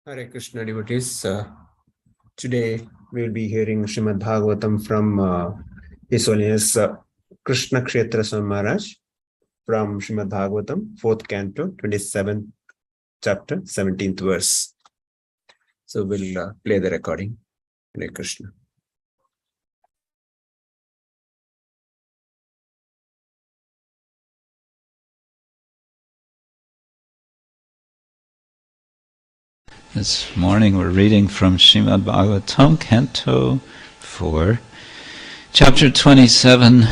Hare Krishna devotees. Today we'll be hearing Srimad Bhagavatam from His Holiness Krishna Kshetra Swami Maharaj from Srimad Bhagavatam, 4th Canto, 27th chapter, 17th verse. So we'll play the recording. Hare Krishna. This morning we're reading from Srimad Bhagavatam, Canto 4, Chapter 27,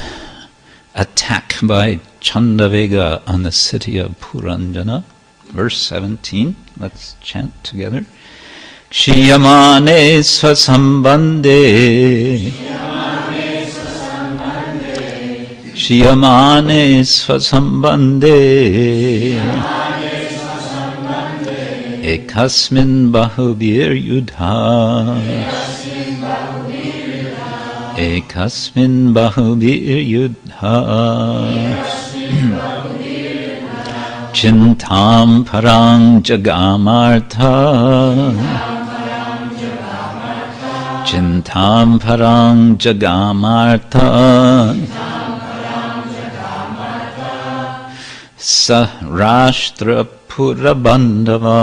Attack by Chandavega on the city of Puranjana, verse 17. Let's chant together. Kshiyamane svasambande Kshiyamane svasambande Ekasmin bahubir yudha Ekasmin bahubir yudha Chintam parang jagamartha Chintam parang jagamartha Sahrashtra Purabandava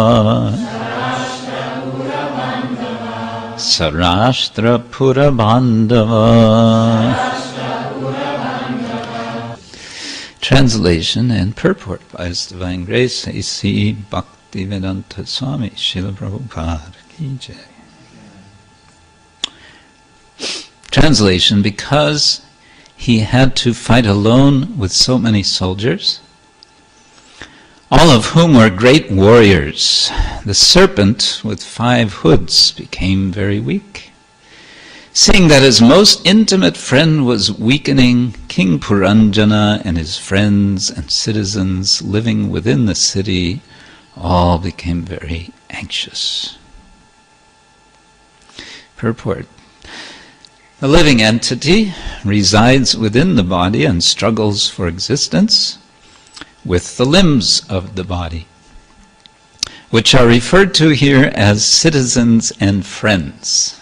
Sarashtra Purabandava. Translation and purport by His Divine Grace A.C. Bhaktivedanta Swami Srila Prabhupada Ki Jai. Translation: because he had to fight alone with so many soldiers, all of whom were great warriors, the serpent with 5 hoods became very weak. Seeing that his most intimate friend was weakening, King Puranjana and his friends and citizens living within the city all became very anxious. Purport: the living entity resides within the body and struggles for existence with the limbs of the body, which are referred to here as citizens and friends.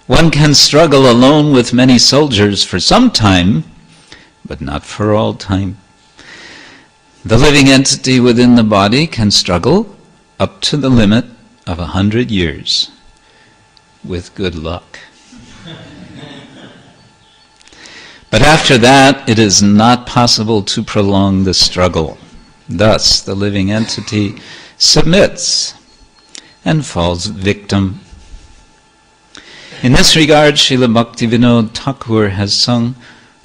One can struggle alone with many soldiers for some time, but not for all time. The living entity within the body can struggle up to the limit of 100 years, with good luck. But after that, it is not possible to prolong the struggle. Thus, the living entity submits and falls victim. In this regard, Srila Bhaktivinoda Thakur has sung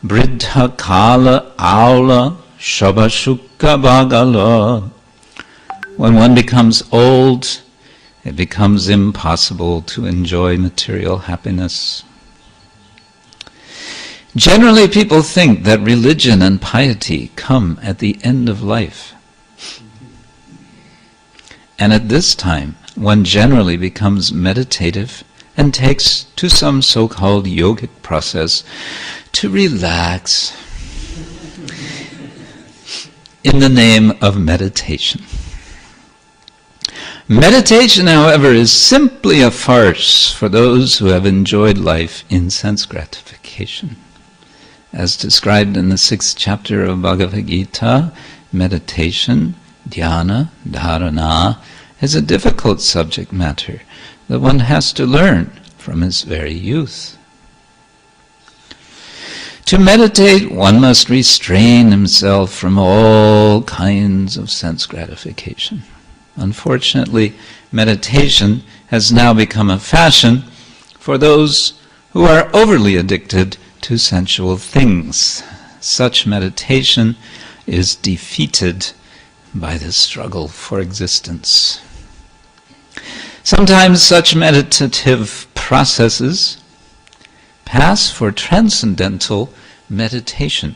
Bridha Kala Aula Shabashukka Bhagala. When one becomes old, it becomes impossible to enjoy material happiness. Generally, people think that religion and piety come at the end of life. And at this time, one generally becomes meditative and takes to some so-called yogic process to relax in the name of meditation. Meditation, however, is simply a farce for those who have enjoyed life in sense gratification. As described in the 6th chapter of Bhagavad Gita, meditation, dhyana, dharana, is a difficult subject matter that one has to learn from his very youth. To meditate, one must restrain himself from all kinds of sense gratification. Unfortunately, meditation has now become a fashion for those who are overly addicted to sensual things. Such meditation is defeated by the struggle for existence. Sometimes such meditative processes pass for transcendental meditation.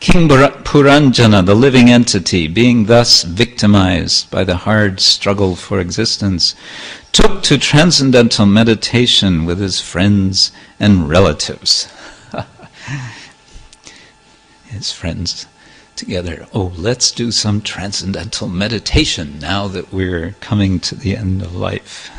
King Puranjana, the living entity, being thus victimized by the hard struggle for existence, took to transcendental meditation with his friends and relatives. His friends together. Oh, let's do some transcendental meditation now that we're coming to the end of life.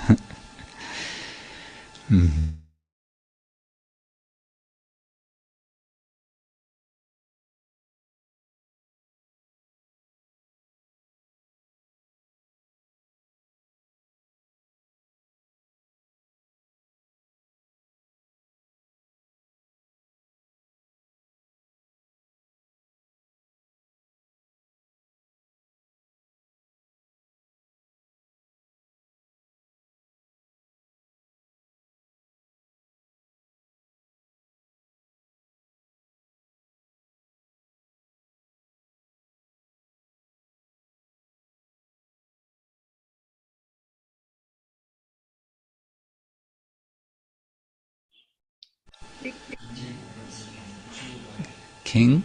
King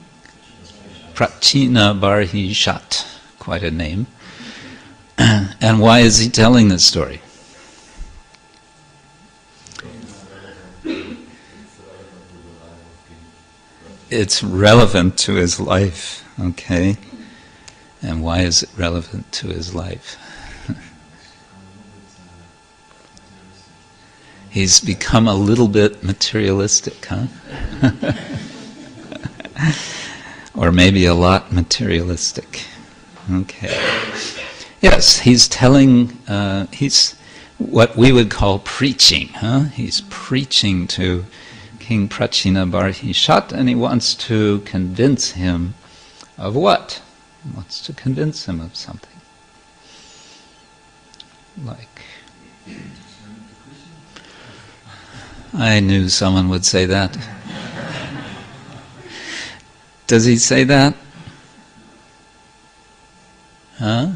Prachina Barhishat, quite a name. And why is he telling this story? It's relevant to his life, okay? And why is it relevant to his life? He's become a little bit materialistic, huh? Or maybe a lot materialistic. Okay. Yes, he's telling, he's what we would call preaching, huh? He's preaching to King Prachina Barhishat, and he wants to convince him of what? He wants to convince him of something. Like, I knew someone would say that. Does he say that? Huh?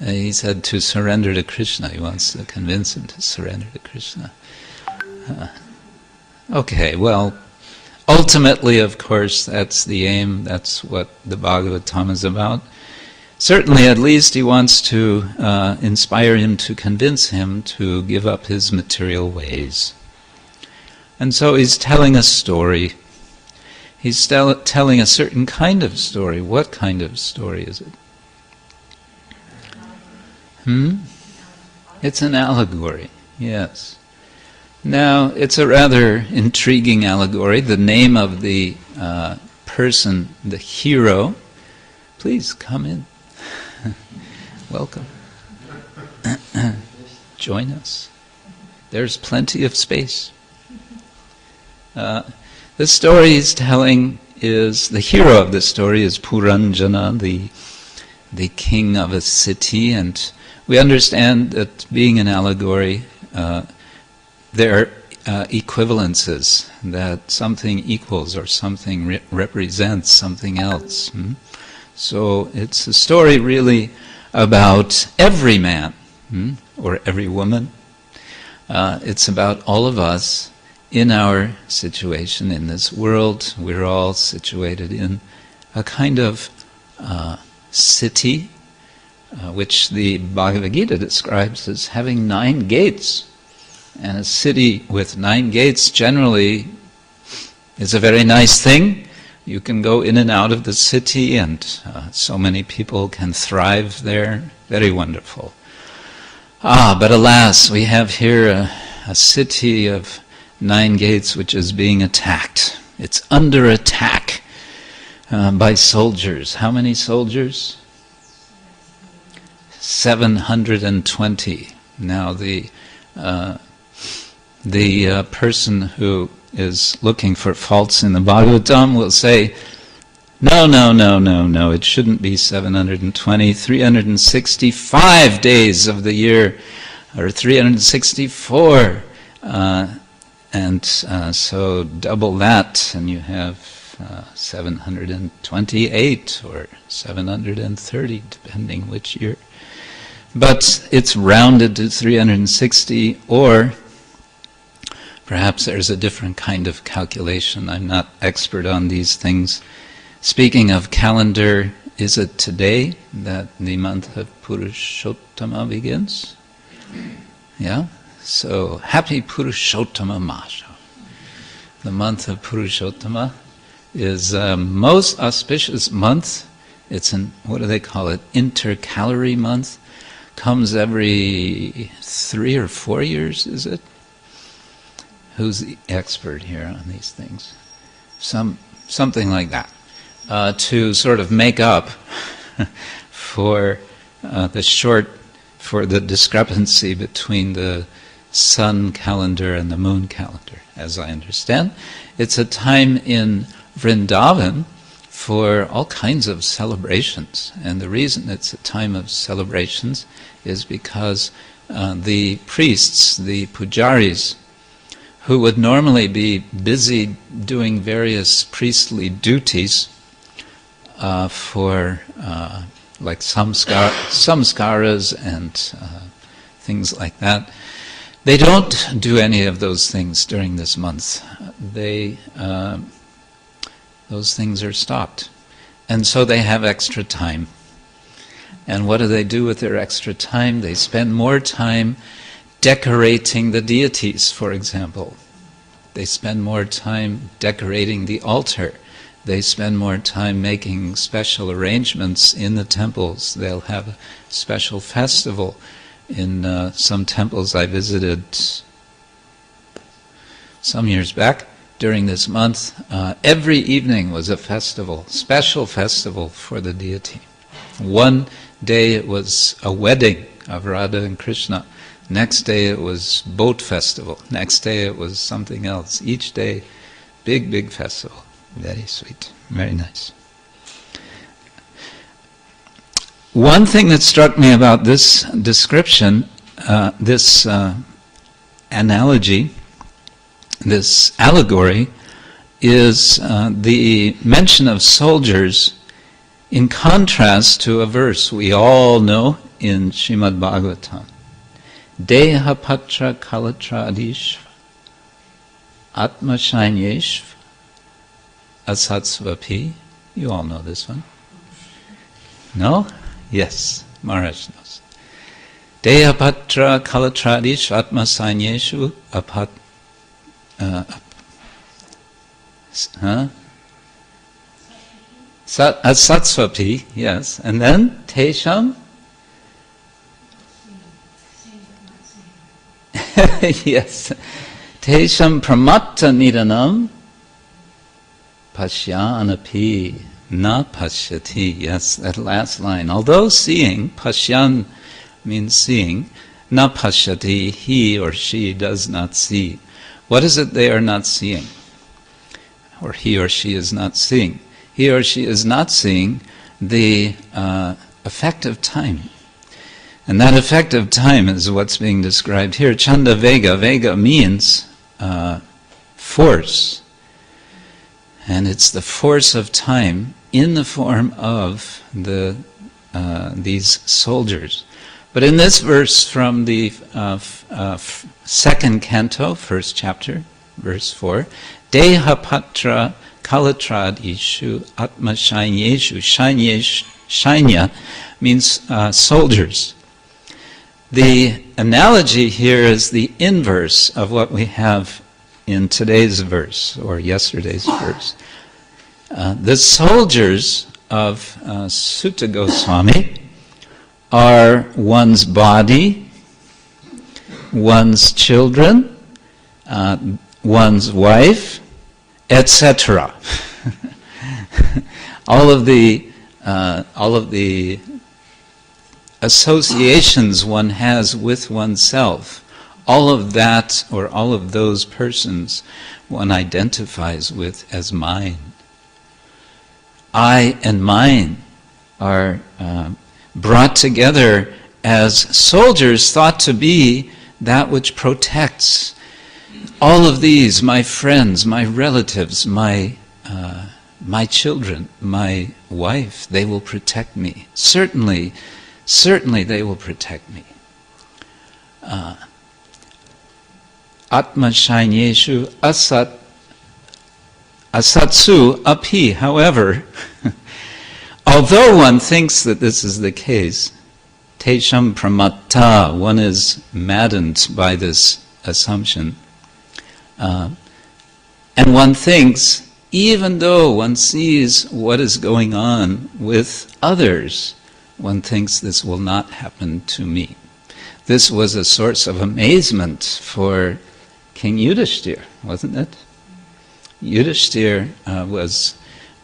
He said to surrender to Krishna. He wants to convince him to surrender to Krishna. Okay, well, ultimately, of course, that's the aim. That's what the Bhagavatam is about. Certainly, at least, he wants to inspire him, to convince him to give up his material ways. And so he's telling a story. He's telling a certain kind of story. What kind of story is it? It's an allegory, yes. Now, it's a rather intriguing allegory. The name of the person, the hero, please come in. Welcome. Join us. There's plenty of space. The story he's telling is, the hero of the story is Puranjana, the king of a city, and we understand that being an allegory, there are equivalences, that something equals or something represents something else. So it's a story really about every man, or every woman. It's about all of us in our situation in this world. We're all situated in a kind of city, which the Bhagavad Gita describes as having 9 gates. And a city with 9 gates generally is a very nice thing. You can go in and out of the city, and so many people can thrive there. Very wonderful. But alas, we have here a city of 9 gates which is being attacked. It's under attack by soldiers. How many soldiers? 720. Now the person who is looking for faults in the Bhagavatam will say, no, it shouldn't be 720. 365 days of the year, or 364. So double that, and you have 728 or 730, depending which year. But it's rounded to 360, or perhaps there's a different kind of calculation. I'm not expert on these things. Speaking of calendar, is it today that the month of Purushottama begins? Yeah? So, happy Purushottama Masha, the month of Purushottama. is a most auspicious month. It's an, what do they call it, intercalary month. Comes every 3 or 4 years, is it? Who's the expert here on these things? Something like that. To sort of make up for the discrepancy between the sun calendar and the moon calendar, as I understand. It's a time in Vrindavan for all kinds of celebrations. And the reason it's a time of celebrations is because the priests, the pujaris, who would normally be busy doing various priestly duties for like samskaras and things like that, they don't do any of those things during this month. Those things are stopped. And so they have extra time. And what do they do with their extra time? They spend more time decorating the deities, for example. They spend more time decorating the altar. They spend more time making special arrangements in the temples. They'll have a special festival in some temples I visited some years back. During this month, every evening was a festival, special festival for the deity. One day it was a wedding of Radha and Krishna. Next day it was boat festival. Next day it was something else. Each day, big festival. Very sweet, very nice. One thing that struck me about this description, this analogy, this allegory, is the mention of soldiers in contrast to a verse we all know in Srimad Bhagavatam. Deha patra kalatradishva atmashanyeshva asatsvapi. You all know this one. No? Yes, Maharaj knows. Deha patra kalatradishva atmasanyeshu apat Satsvapi, yes. And then Tesham? Yes. Tesham pramatta nidanam pashyanapi na pashyati. Yes, that last line. Although seeing, pashyan means seeing, na pashyati, he or she does not see. What is it they are not seeing? Or he or she is not seeing? He or she is not seeing the effect of time. And that effect of time is what's being described here. Chanda Vega. Vega means force. And it's the force of time in the form of these soldiers. But in this verse from the second canto, first chapter, verse 4, Deha patra kalatrad ishu atma shainyeshu. Shainya means soldiers. The analogy here is the inverse of what we have in today's verse, or yesterday's verse. The soldiers of Sutta Goswami are one's body, one's children, one's wife, etc. all of the associations one has with oneself, all of that or all of those persons one identifies with as mine. I and mine are brought together as soldiers thought to be that which protects. All of these, my friends, my relatives, my children, my wife, they will protect me. Certainly they will protect me. Atma shainyeshu asatsu api. However, although one thinks that this is the case, tesham pramatta, one is maddened by this assumption. And one thinks even though one sees what is going on with others, one thinks this will not happen to me. This was a source of amazement for King Yudhishthira, wasn't it? Yudhishthira was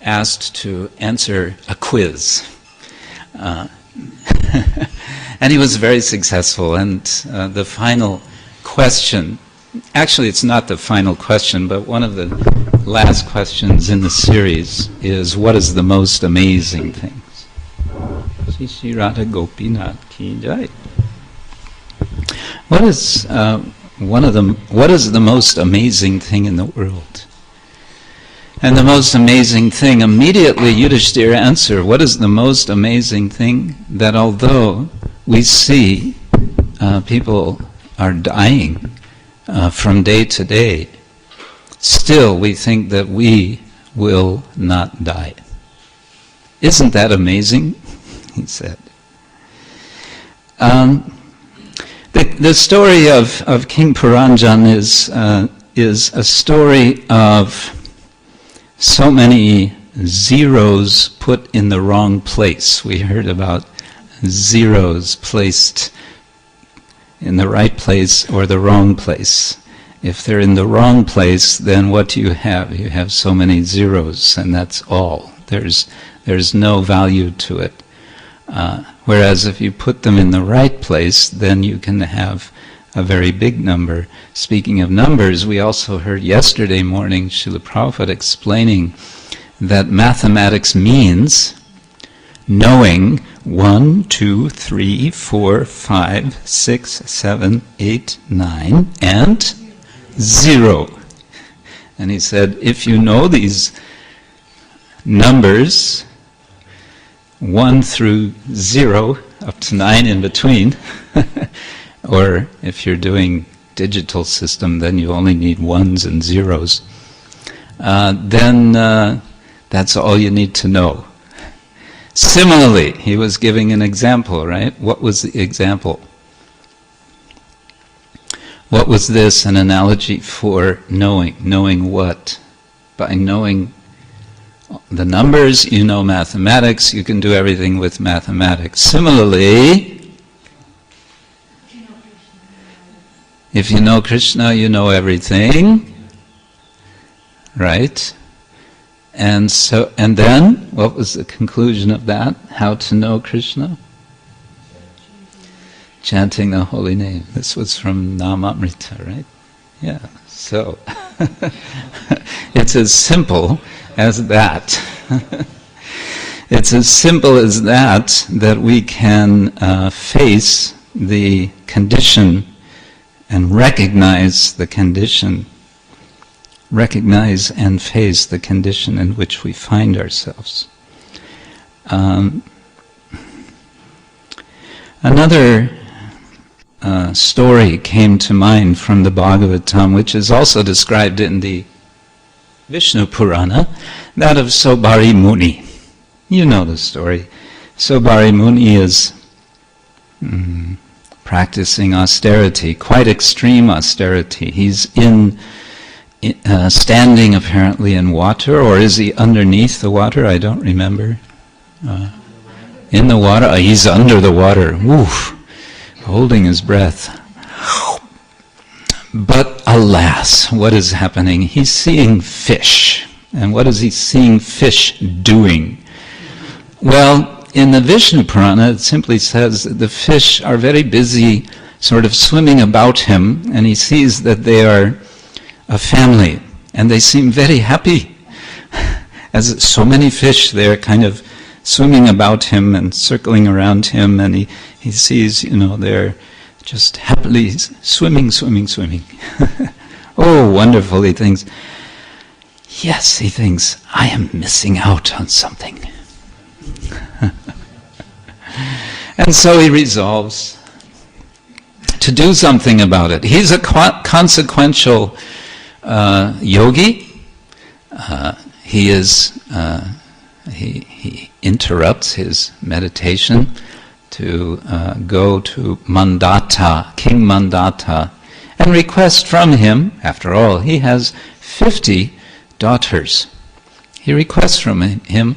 asked to answer a quiz. And he was very successful. And the final question, actually it's not the final question, but one of the last questions in the series is, what is the most amazing thing? Shri Radha Gopinath ki jai. What is the most amazing thing in the world? And the most amazing thing, immediately Yudhishthira answered, what is the most amazing thing? That although we see people are dying from day to day, still we think that we will not die. Isn't that amazing? He said. The story of King Puranjan is a story of so many zeros put in the wrong place. We heard about zeros placed in the right place or the wrong place. If they're in the wrong place, then what do you have? You have so many zeros, and that's all. There's no value to it. Whereas if you put them in the right place, then you can have a very big number. Speaking of numbers, we also heard yesterday morning Srila Prabhupada explaining that mathematics means knowing 1, 2, 3, 4, 5, 6, 7, 8, 9, and 0. And he said, if you know these numbers, 1 through 0, up to 9 in between, or if you're doing digital system, then you only need 1s and 0s, then that's all you need to know. Similarly, he was giving an example, right? What was the example? What was this? An analogy for knowing. Knowing what? By knowing the numbers, you know mathematics, you can do everything with mathematics. Similarly, if you know Krishna, you know everything, right? And then, what was the conclusion of that? How to know Krishna? Chanting the holy name. This was from Namamrita, right? Yeah, so it's as simple as that. It's as simple as that we can face the condition and recognize the condition, recognize and face the condition in which we find ourselves. Another story came to mind from the Bhagavatam, which is also described in the Vishnu Purana, that of Sobari Muni. You know the story. Sobari Muni is practicing austerity, quite extreme austerity. He's standing apparently in water, or is he underneath the water? I don't remember. In the water? He's under the water. Woof! Holding his breath. But alas, what is happening? He's seeing fish. And what is he seeing fish doing? Well, in the Vishnu Purana, it simply says that the fish are very busy sort of swimming about him, and he sees that they are a family, and they seem very happy. As so many fish, they're kind of swimming about him and circling around him, and he sees, they're just happily swimming. Oh, wonderful, he thinks. Yes, he thinks, I am missing out on something. And so he resolves to do something about it. He's a consequential yogi. He interrupts his meditation to go to Mandata, King Mandata, and request from him, after all, he has 50 daughters. he requests from him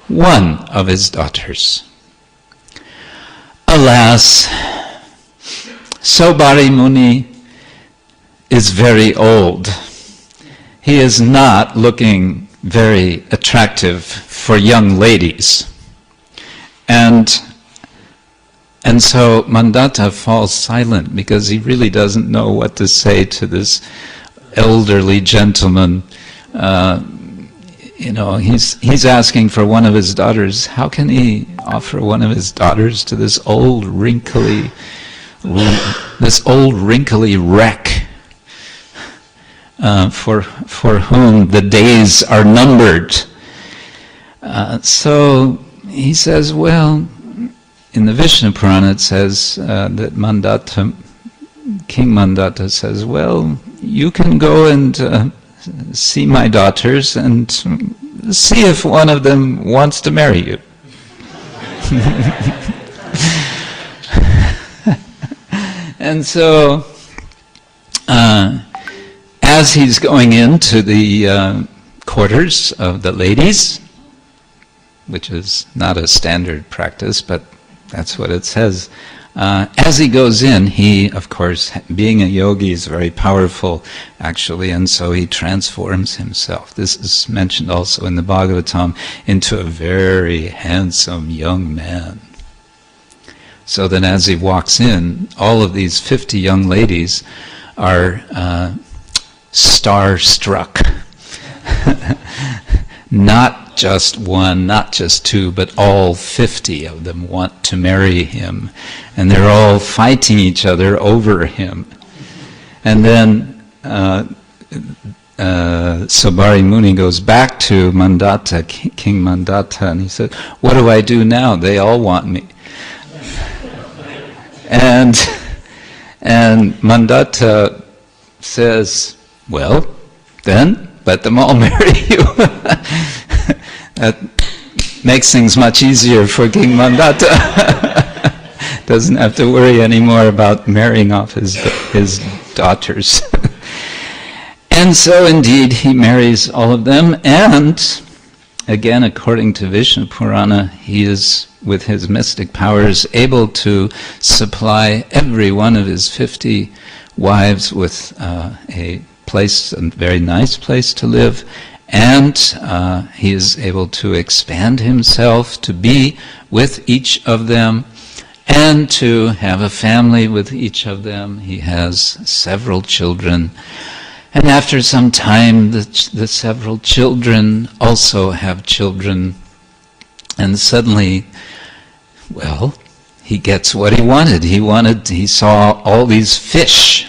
one of his daughters. Alas, Sobari Muni is very old. He is not looking very attractive for young ladies. And so Mandata falls silent because he really doesn't know what to say to this elderly gentleman. He's asking for one of his daughters. How can he offer one of his daughters to this old wrinkly wreck for whom the days are numbered? So he says, well, in the Vishnu Purana it says that King Mandata says, well, you can go and see my daughters and see if one of them wants to marry you. And so, as he's going into the quarters of the ladies, which is not a standard practice, but that's what it says. As he goes in, he, of course, being a yogi, is very powerful, actually, and so he transforms himself. This is mentioned also in the Bhagavatam, into a very handsome young man. So that as he walks in, all of these 50 young ladies are star-struck. Not just one, not just two, but all 50 of them want to marry him. And they're all fighting each other over him. And then Sobari Muni goes back to Mandata, King Mandata, and he said, what do I do now? They all want me. And Mandata says, well, then let them all marry you. That makes things much easier for King Mandata. Doesn't have to worry anymore about marrying off his daughters. And so indeed he marries all of them, and again, according to Vishnu Purana, he is, with his mystic powers, able to supply every one of his 50 wives with a place, a very nice place to live, and he is able to expand himself to be with each of them and to have a family with each of them. He has several children, and after some time the several children also have children, and suddenly, well, he gets what he wanted. He saw all these fish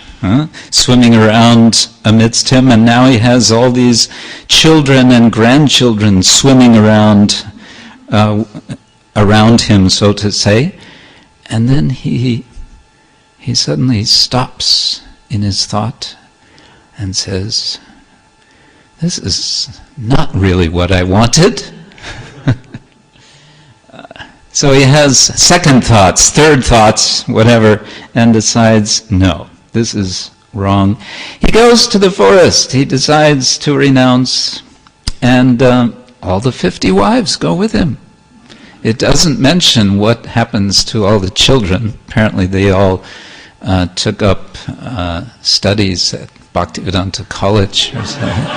swimming around amidst him, and now he has all these children and grandchildren swimming around him, so to say. And then he suddenly stops in his thought and says, this is not really what I wanted. So he has second thoughts, third thoughts, whatever, and decides, no, this is wrong. He goes to the forest. He decides to renounce, and all the 50 wives go with him. It doesn't mention what happens to all the children. Apparently they all took up studies at Bhaktivedanta College or something.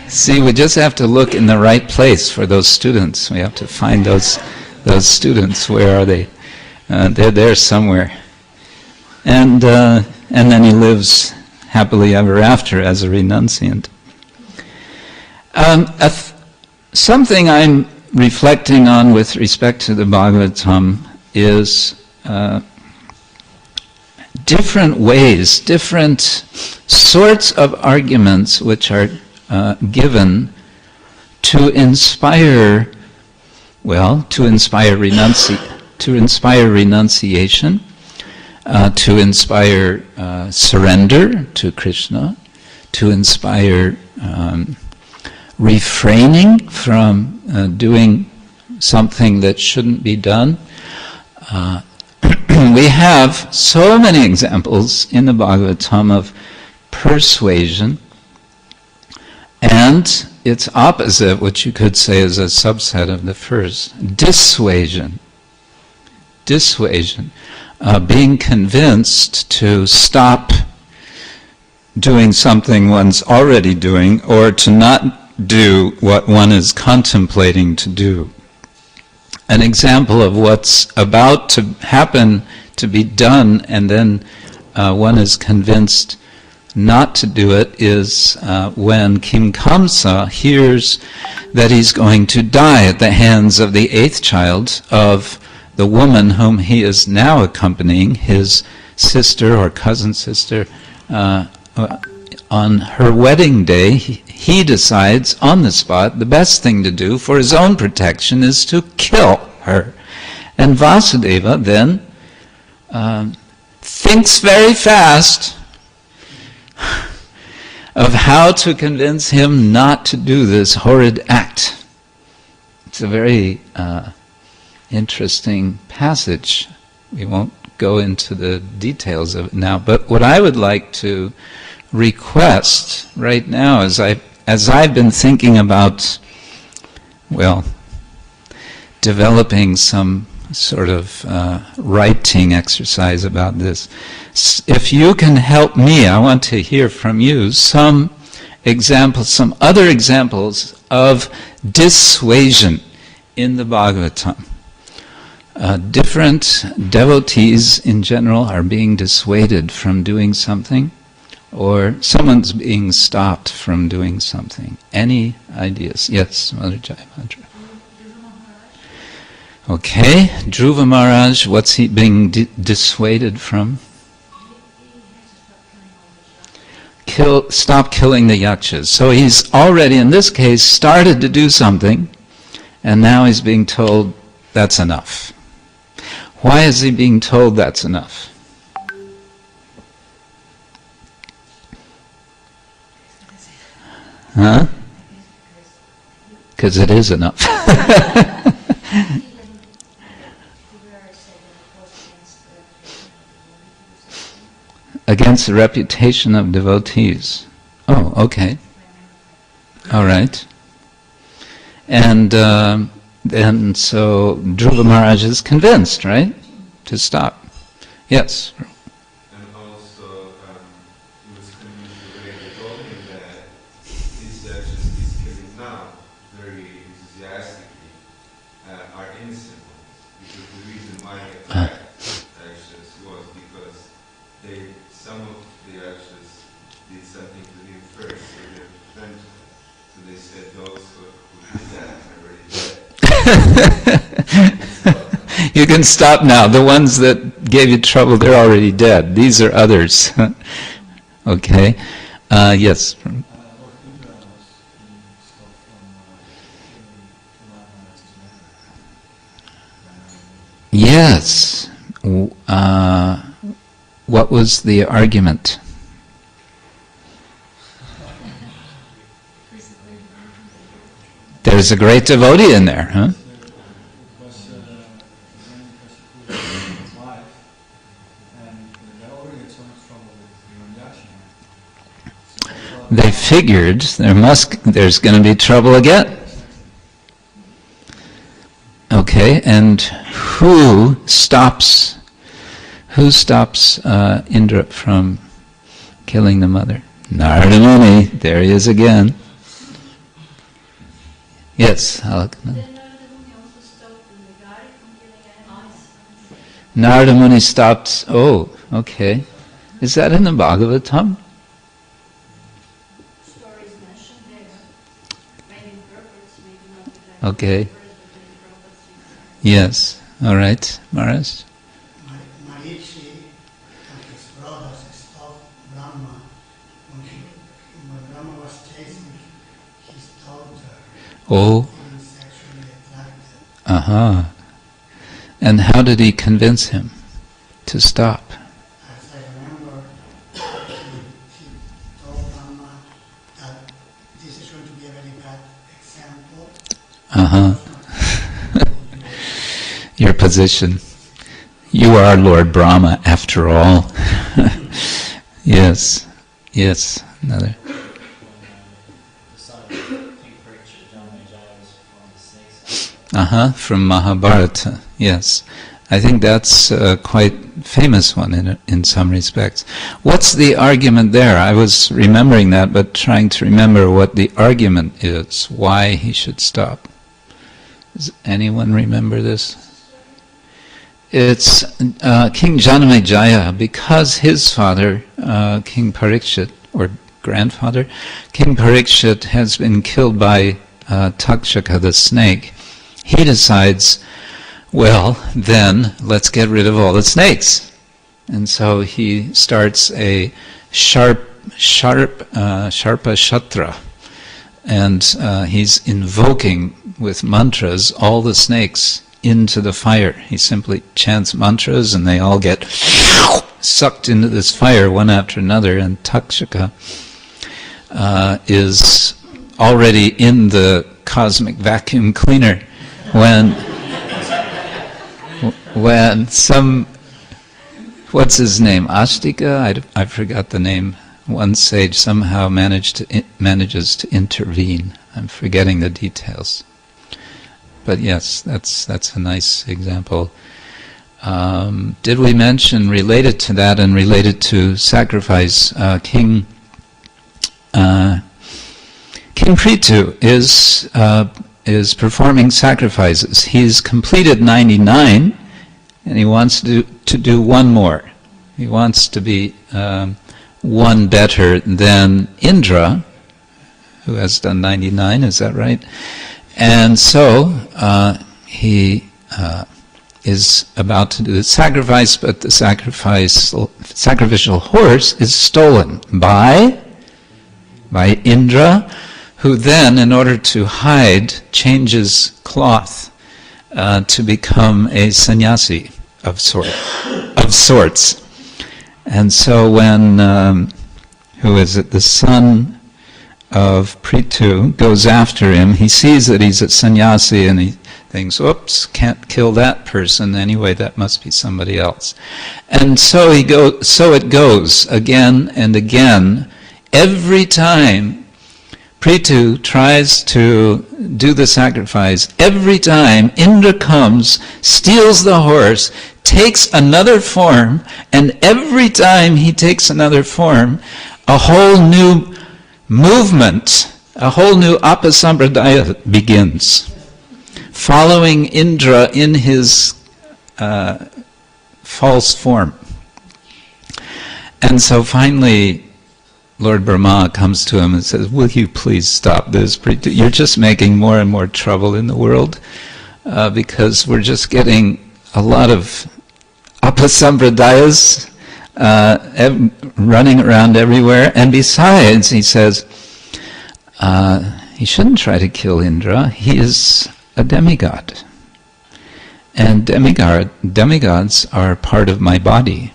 See, we just have to look in the right place for those students. We have to find those students. Where are they? They're there somewhere. And then he lives happily ever after as a renunciant. Something I'm reflecting on with respect to the Bhagavatam is different ways, different sorts of arguments which are given to inspire renunciation, to inspire surrender to Krishna, to inspire refraining from doing something that shouldn't be done. We have so many examples in the Bhagavatam of persuasion, And its opposite, which you could say is a subset of the first, dissuasion. Dissuasion. Being convinced to stop doing something one's already doing, or to not do what one is contemplating to do. An example of what's about to happen, to be done, and then one is convinced not to do it, is when Kim Kamsa hears that he's going to die at the hands of the eighth child of the woman whom he is now accompanying, his sister or cousin sister. On her wedding day, he decides on the spot the best thing to do for his own protection is to kill her. And Vasudeva then thinks very fast of how to convince him not to do this horrid act. It's a very interesting passage. We won't go into the details of it now, but what I would like to request right now, as I've been thinking about, well, developing some sort of writing exercise about this. If you can help me, I want to hear from you some examples, some other examples of dissuasion in the Bhagavatam. Different devotees in general are being dissuaded from doing something, or someone's being stopped from doing something. Any ideas? Yes, Mother Jayavadra. Okay, Dhruva Maharaj, what's he being dissuaded from? Stop killing the yakshas. So he's already, in this case, started to do something, and now he's being told that's enough. Why is he being told that's enough? Huh? Because it is enough. Against the reputation of devotees. Oh, okay. All right. And then so Dhruva Maharaj is convinced, right? To stop. Yes. And also, he was convinced the way they told him that these actions he's killing now, very enthusiastically, are innocent ones. Because the reason why they attacked actions was because some of the actions did something to him first, so they prevented. So they said those who did that are already dead. You can stop now. The ones that gave you trouble, they're already dead. These are others. Okay. Yes. Yes. What was the argument? There's a great devotee in there, huh? They figured there's going to be trouble again. Okay, and who stops Indra from killing the mother? Narada Muni. There he is again. Yes, Narada Muni stopped. Oh, okay. Is that in the Bhagavatam? Okay. Yes. All right, Maharaj. Marichi and his brothers stopped Brahma when Brahma was chasing his daughter. Oh. Being sexually attracted. And how did he convince him to stop? As I remember, he told Brahma that this is going to be a very bad example. Your position. You are Lord Brahma, after all. Yes. Yes. Another. The son From Mahabharata, yes. I think that's a quite famous one in some respects. What's the argument there? I was remembering that, but trying to remember what the argument is, why he should stop. Does anyone remember this? It's King Janamejaya, because his father, King Parikshit, or grandfather, King Parikshit, has been killed by Takshaka the snake. He decides, well, then let's get rid of all the snakes. And so he starts a Sharpa Kshetra, and he's invoking with mantras all the snakes into the fire. He simply chants mantras and they all get sucked into this fire one after another, and Takshaka is already in the cosmic vacuum cleaner when some, what's his name, Astika? I forgot the name. One sage somehow manages to intervene. I'm forgetting the details. But yes, that's a nice example. Did we mention, related to that and related to sacrifice, King Prithu is performing sacrifices. He's completed 99, and he wants to do one more. He wants to be one better than Indra, who has done 99, is that right? And so he is about to do the sacrifice, but the sacrificial horse is stolen by Indra, who then, in order to hide, changes cloth to become a sannyasi of sorts. And so when, the son of Prithu goes after him, he sees that he's a sannyasi and he thinks, oops, can't kill that person, anyway that must be somebody else. And so it goes again and again. Every time Prithu tries to do the sacrifice, every time Indra comes, steals the horse, takes another form, and every time he takes another form, a whole new movement, a whole new apasampradaya begins, following Indra in his false form. And so finally, Lord Brahma comes to him and says, will you please stop this? You're just making more and more trouble in the world because we're just getting a lot of apasampradayas running around everywhere. And besides, he says, he shouldn't try to kill Indra. He is a demigod. And demigods are part of my body.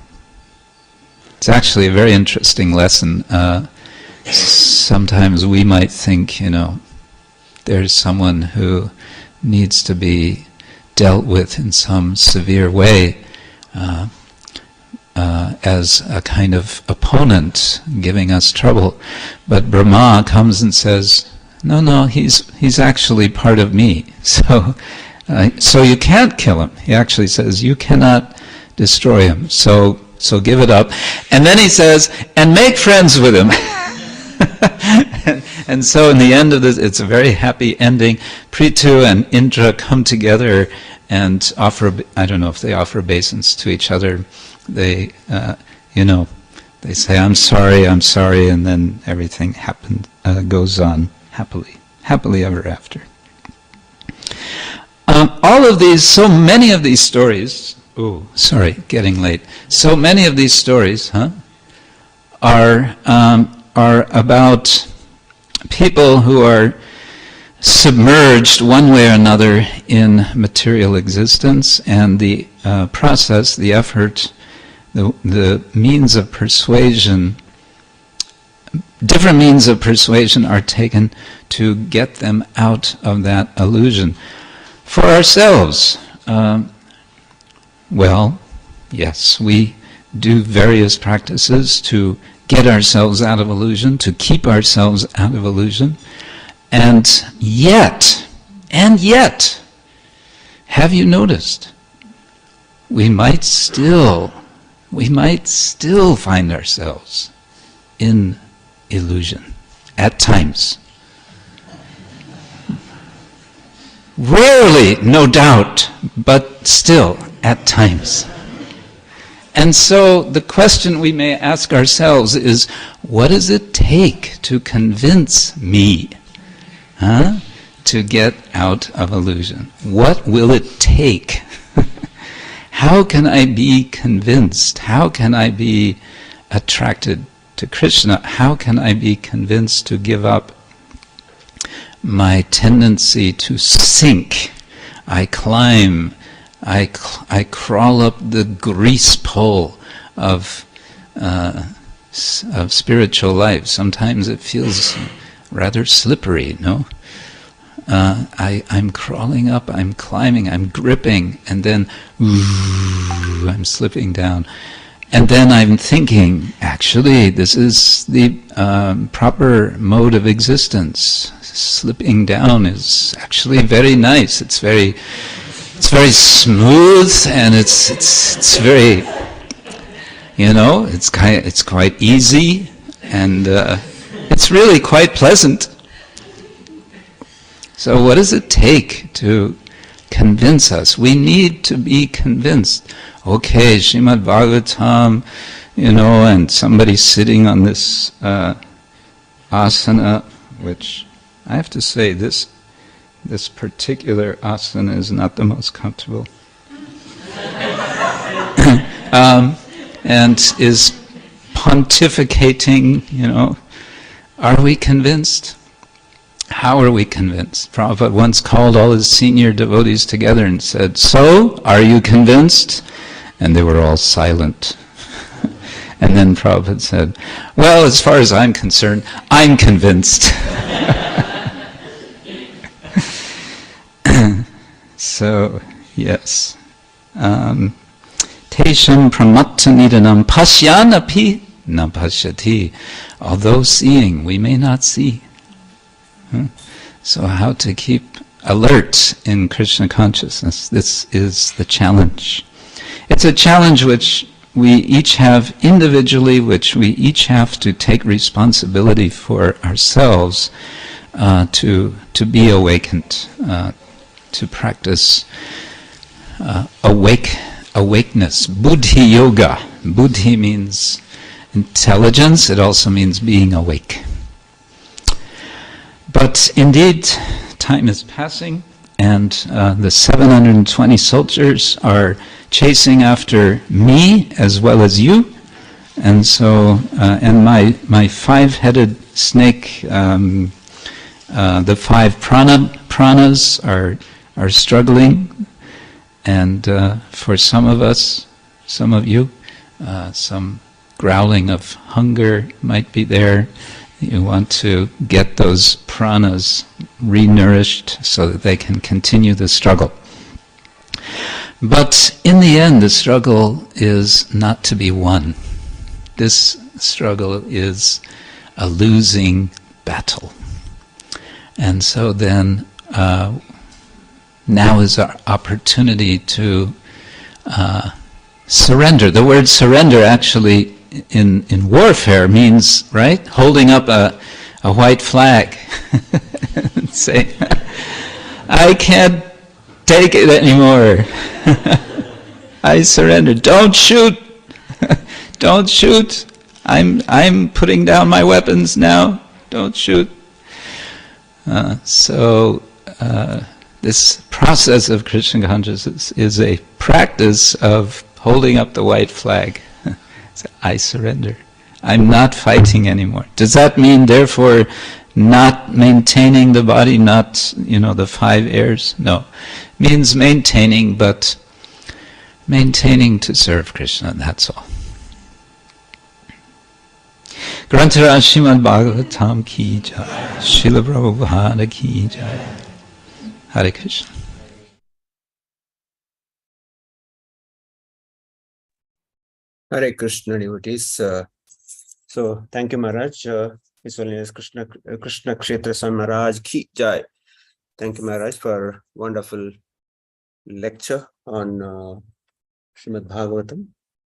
It's actually a very interesting lesson. Sometimes we might think, there's someone who needs to be dealt with in some severe way as a kind of opponent giving us trouble. But Brahma comes and says, no, he's actually part of me. So you can't kill him. He actually says, you cannot destroy him. So give it up. And then he says, and make friends with him. and so in the end of this, it's a very happy ending. Prithu and Indra come together and offer, I don't know if they offer obeisance to each other. They, they say, I'm sorry, and then everything goes on happily ever after. All of these, so many of these stories, getting late. So many of these stories, are about people who are submerged one way or another in material existence, and the process, the effort, the means of persuasion, different means of persuasion are taken to get them out of that illusion. For ourselves, well, yes, we do various practices to get ourselves out of illusion, to keep ourselves out of illusion, and yet, have you noticed? We might still find ourselves in illusion at times. Rarely, no doubt, but still at times. And so the question we may ask ourselves is, what does it take to convince me to get out of illusion? What will it take? How can I be convinced? How can I be attracted to Krishna? How can I be convinced to give up my tendency to sink? I climb, I crawl up the grease pole of spiritual life. Sometimes it feels rather slippery, no? I'm crawling up, I'm climbing, I'm gripping, and then I'm slipping down. And then I'm thinking, actually, this is the proper mode of existence. Slipping down is actually very nice. It's very smooth, and it's very, it's quite easy, and it's really quite pleasant. So what does it take to convince us? We need to be convinced. Okay, Srimad Bhagavatam, and somebody sitting on this asana, which I have to say, this particular asana is not the most comfortable. And is pontificating, are we convinced? How are we convinced? Prabhupada once called all his senior devotees together and said, "So, are you convinced?" And they were all silent. And then Prabhupada said, "Well, as far as I'm concerned, I'm convinced." So, yes. Tesham pramatta nidanam pashyanapi na pashyati. Although seeing, we may not see. So how to keep alert in Krishna consciousness? This is the challenge. It's a challenge which we each have individually, which we each have to take responsibility for ourselves to be awakened, to practice awakeness. Buddhi yoga. Buddhi means intelligence. It also means being awake. But indeed, time is passing, and the 720 soldiers are chasing after me as well as you, and so and my five-headed snake, the five pranas are struggling, and for some of us, some of you, some growling of hunger might be there. You want to get those pranas renourished so that they can continue the struggle. But in the end, the struggle is not to be won. This struggle is a losing battle. And so then, now is our opportunity to surrender. The word surrender actually in warfare means, right, holding up a white flag and saying, "I can't take it anymore. I surrender. Don't shoot. Don't shoot. I'm putting down my weapons now. Don't shoot." So this process of Krishna consciousness is a practice of holding up the white flag. So I surrender. I'm not fighting anymore. Does that mean, therefore, not maintaining the body, not, the five airs? No. It means maintaining, but maintaining to serve Krishna, that's all. Grantara Srimad Bhagavatam ki jai, Srila Prabhupada ki jai. Hare Krishna. Hare Krishna devotees. So thank you, Maharaj. His Holiness Krishna Kshetra Swami Maharaj ki jai. Thank you, Maharaj, for wonderful lecture on Srimad Bhagavatam.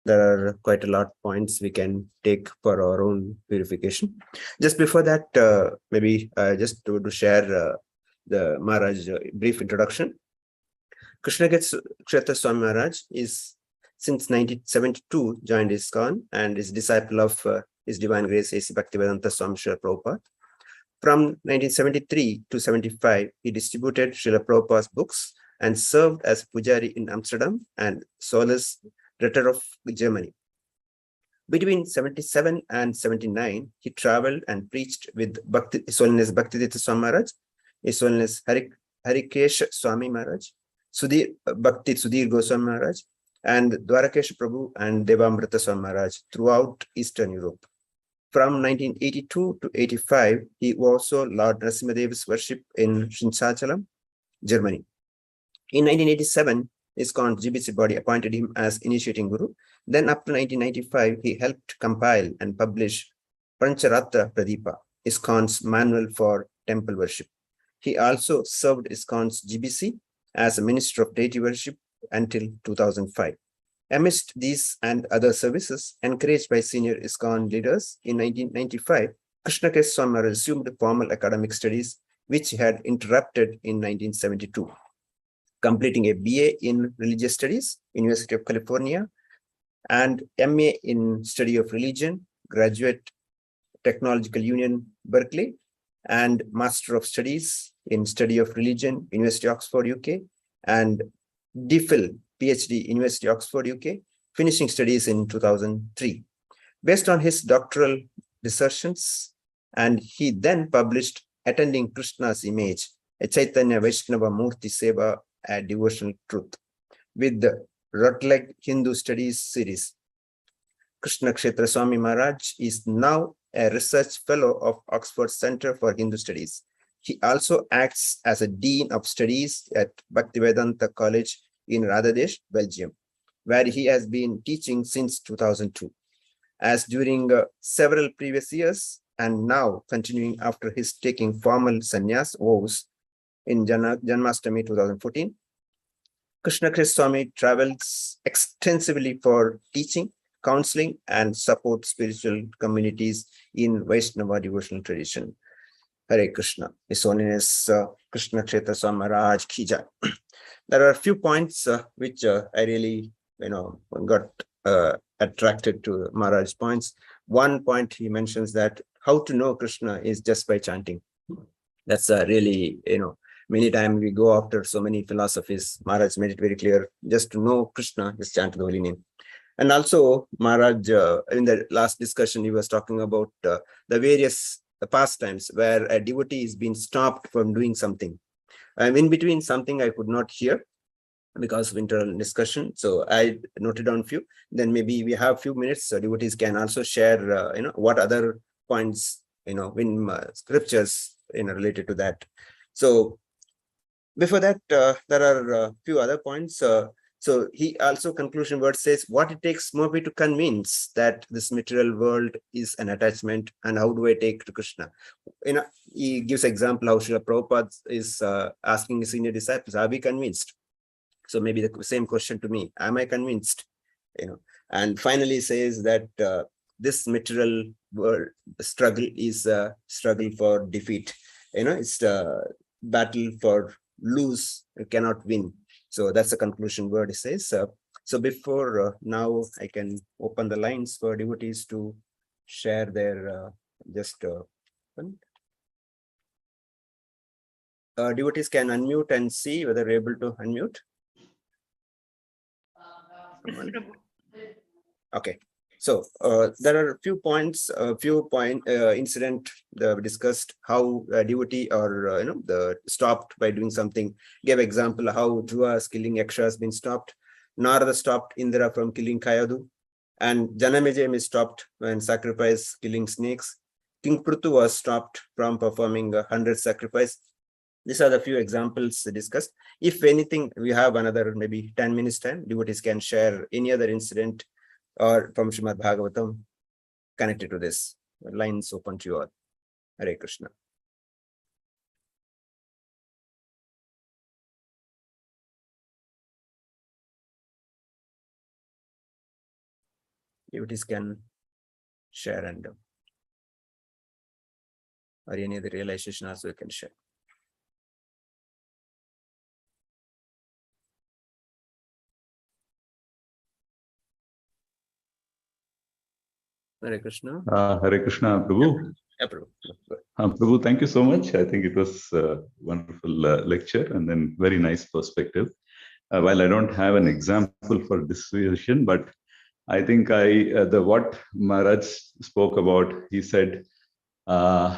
There are quite a lot of points we can take for our own purification. Just before that, maybe just to share the Maharaj brief introduction. Kshetra Swami Maharaj is since 1972 joined ISKCON and is disciple of His Divine Grace A.C. Bhaktivedanta Swami Srila Prabhupada. From 1973 to 75, he distributed Srila Prabhupada's books and served as Pujari in Amsterdam and Solis, Ritter of Germany. Between 77 and 79, he traveled and preached with His Holiness Bhaktivedanta Swami Maharaj, His Holiness Harikesh Swami Maharaj, Bhakti Sudhir Goswami Maharaj, and Dwarakesh Prabhu and Devamrita Swami Maharaj throughout Eastern Europe. From 1982 to 85, he also Lord Narasimhadeva's worship in Shinsachalam, Germany. In 1987, ISKCON GBC body appointed him as initiating guru. Then up to 1995, he helped compile and publish Pancharatra Pradipa, ISKCON's manual for temple worship. He also served ISKCON's GBC as a minister of deity worship until 2005. Amidst these and other services, encouraged by senior ISKCON leaders, in 1995, Krishna Swami resumed formal academic studies, which he had interrupted in 1972. Completing a BA in Religious Studies, University of California, and MA in Study of Religion, Graduate Technological Union, Berkeley, and Master of Studies in Study of Religion, University of Oxford, UK, and DPhil, PhD, University of Oxford, UK, finishing studies in 2003. Based on his doctoral dissertations, and he then published Attending Krishna's Image, a Chaitanya Vaishnava Murti Seva, a Devotional Truth, with the Rutledge Hindu Studies series. Krishna Kshetra Swami Maharaj is now a research fellow of Oxford Center for Hindu Studies. He also acts as a Dean of Studies at Bhaktivedanta College in Radhadesh, Belgium, where he has been teaching since 2002. As during several previous years, and now continuing after his taking formal sannyas vows in Janmashtami 2014, Krishna Kshetra Swami travels extensively for teaching, counseling, and support spiritual communities in Vaishnava devotional tradition. Hare Krishna. His Holiness Krishna Kshetra Swami Maharaj Ki Jai. There are a few points which I really, got attracted to Maharaj's points. One point he mentions that how to know Krishna is just by chanting. That's really, many times we go after so many philosophies. Maharaj made it very clear, just to know Krishna, just chant the holy name. And also Maharaj, in the last discussion, he was talking about the various pastimes where a devotee is being stopped from doing something. In between something I could not hear because of internal discussion. So I noted down a few. Then maybe we have a few minutes. So devotees can also share, what other points, in scriptures, related to that. So before that, there are a few other points. So he also conclusion word says, what it takes more to convince that this material world is an attachment, and how do I take to Krishna? He gives example how Srila Prabhupada is asking his senior disciples, are we convinced? So maybe the same question to me, am I convinced? And finally says that this material world struggle is a struggle for defeat. It's a battle for lose, you cannot win. So that's the conclusion word it says. So before now, I can open the lines for devotees to share their devotees can unmute and see whether they're able to unmute. Okay. So there are a few points, incident discussed how a devotee or the stopped by doing something. Gave example how Dhruva's killing Yaksha has been stopped. Narada stopped Indra from killing Kayadu, and Janamejaya is stopped when sacrifice killing snakes. King Prithu was stopped from performing 100 sacrifice. These are the few examples discussed. If anything, we have another maybe 10 minutes time. Devotees can share any other incident or from Srimad Bhagavatam connected to this. Lines open to you all. Hare Krishna. devotees can share, and or any other realization also you can share. Hare Krishna. Hare Krishna, Prabhu. Yeah, Prabhu. Prabhu, thank you so much. I think it was a wonderful lecture and then very nice perspective. While I don't have an example for dissuasion, but I think what Maharaj spoke about, he said the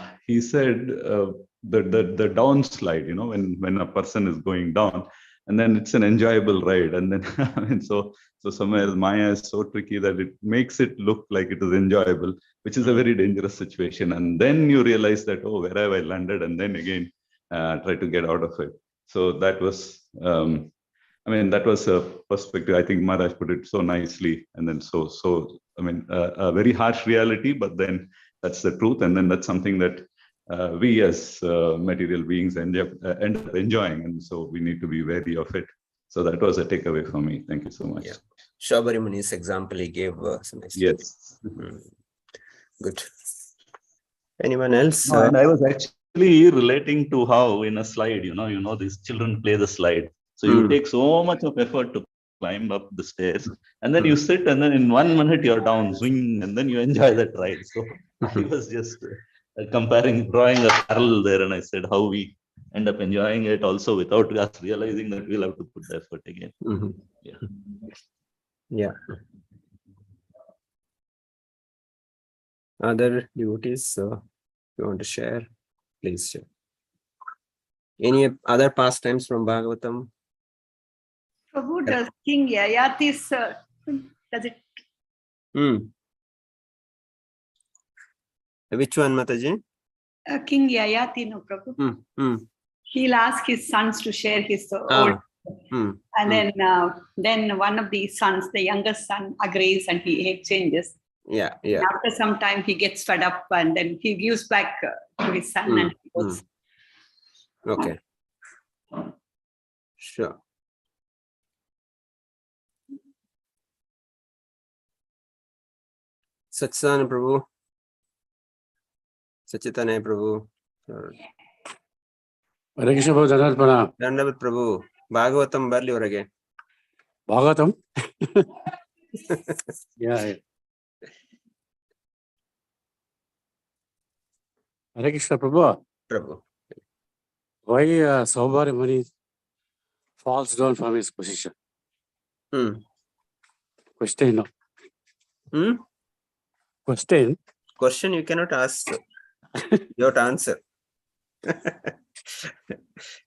downslide, when a person is going down, and then it's an enjoyable ride, and then I mean, so somewhere Maya is so tricky that it makes it look like it is enjoyable, which is a very dangerous situation. And then you realize that, oh, where have I landed? And then again try to get out of it. So that was that was a perspective. I think Maharaj put it so nicely, and then a very harsh reality, but then that's the truth, and then that's something that we as material beings end up enjoying, and so we need to be wary of it. So that was a takeaway for me. Thank you so much. Yeah. Shabari Muni's example he gave some nice. Yes. Good. Anyone else? No, and I was actually relating to how in a slide, these children play the slide. So you take so much of effort to climb up the stairs, and then you sit, and then in 1 minute you're down, swing, and then you enjoy that ride. So I was just drawing a parallel there, and I said how we end up enjoying it also without us realizing that we'll have to put the effort again. Yeah. Other devotees, if you want to share, please share. Any other pastimes from Bhagavatam? Prabhu, does King Yayati's, does it? Which one, Mataji? King Yayati, no, Prabhu. He'll ask his sons to share his old. And then one of the sons, the youngest son, agrees and he exchanges. Yeah. After some time, he gets fed up and then he gives back to his son and he goes. Okay. Sure. Satsana Prabhu. Sachitane Prabhu. Hare Krishna Prabhu, Dandavat Pranam. Dandavat Prabhu. Bhagavatam barli orage. Bhagavatam? Yeah. Hare Krishna Prabhu. Prabhu. Why Saubhari Muni falls down from his position? Question. Question. Question you cannot ask. You have to answer.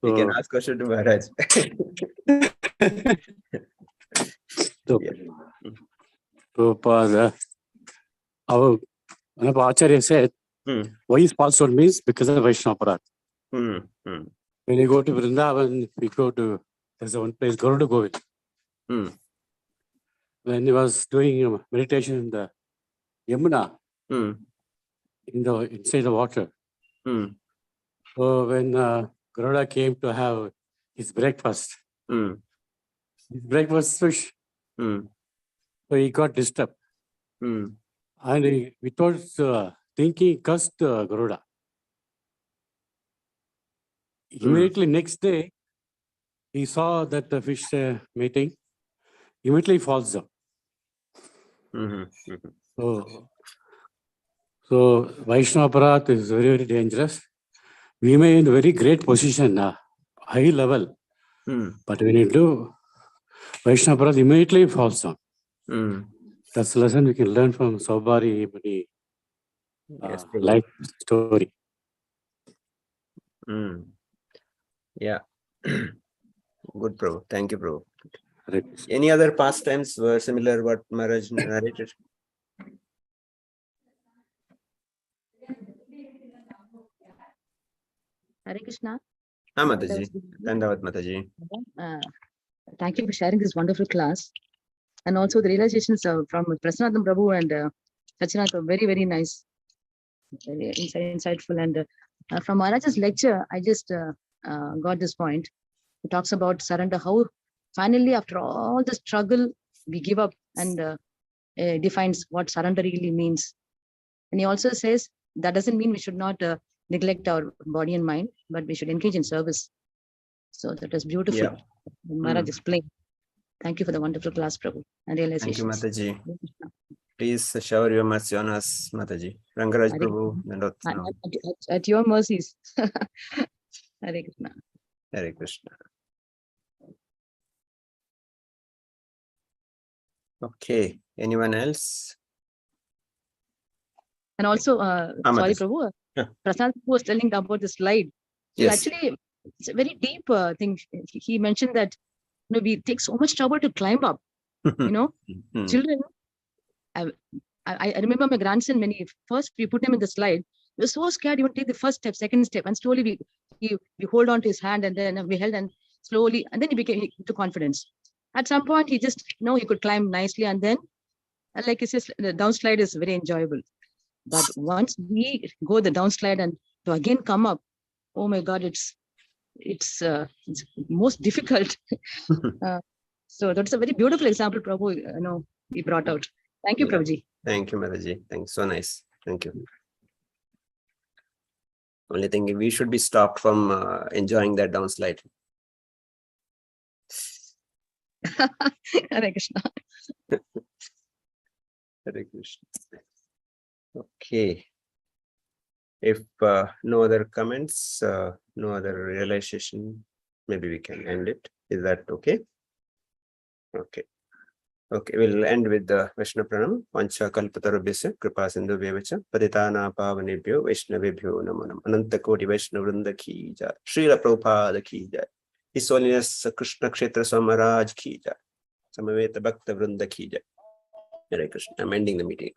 You can ask question to Maharaj. Prabhupada, our Acharya said, why is false down means because of Vaishnava Aparadha. When you go to Vrindavan, there's one place, Garuda Govind. When he was doing meditation in the Yamuna, inside the water. So when Garuda came to have his breakfast, his breakfast fish, so he got disturbed. And he, without thinking, cursed Garuda. Immediately next day, he saw that the fish mating, immediately falls down. So Vaishnava Aparadha is very, very dangerous. We may be in a very great position, high level, but when you do, Vaishnava Aparadha immediately falls down. That's the lesson we can learn from Saubhari Muni life story. Yeah. Good, Prabhu. Thank you, Prabhu. Any other pastimes were similar what Maharaj narrated? Hare Krishna. Mataji. Dandavat Mataji. Thank you for sharing this wonderful class. And also the realizations from Prasannatham Prabhu and Sachinath are very, very nice. Very insightful. And from Maharaj's lecture, I just got this point. He talks about surrender, how finally after all the struggle, we give up and defines what surrender really means. And he also says that doesn't mean we should not neglect our body and mind, but we should engage in service. So that was beautiful. Yeah. Maharaj explained. Thank you for the wonderful class, Prabhu, and realizations. Thank you, Mataji. Please shower your mercy on us, Mataji. Rangaraj Prabhu, at your mercies. Hare Krishna. Hare Krishna. Okay, anyone else? And also, sorry, Prabhu, Prasad was telling about the slide. Yes. Actually, it's a very deep thing. He mentioned that we take so much trouble to climb up. Children. I remember my grandson, when we put him in the slide, we were so scared he would take the first step, second step, and slowly we hold on to his hand, and then we held, and slowly, and then he took confidence. At some point, he just he could climb nicely, and then, like he says, the downslide is very enjoyable. But once we go the downslide and to again come up, oh my God, it's most difficult. So that's a very beautiful example, Prabhu. He brought out. Thank you, Prabhuji. Thank you, Mataji. Thanks. So nice. Thank you. Only thing, we should be stopped from enjoying that downslide. Hare Krishna. Hare Krishna. Okay. If no other comments, no other realization, maybe we can end it. Is that okay? Okay. Okay, we'll end with the Vaishna Pranam. Pancha Kalpatarubhyasya Kripa Sindhu Vyevacha Paditana Pavanebhyo Vaishnavebhyo Namo Namo Ananta Koti Vaishnav Vrinda Ki Jai Srila Prabhupada Ki Jai His Holiness Krishna Kshetra Swami Maharaj Ki Jai Samaveta Bhakta Vrinda Ki Jai. Hare Krishna. I'm ending the meeting.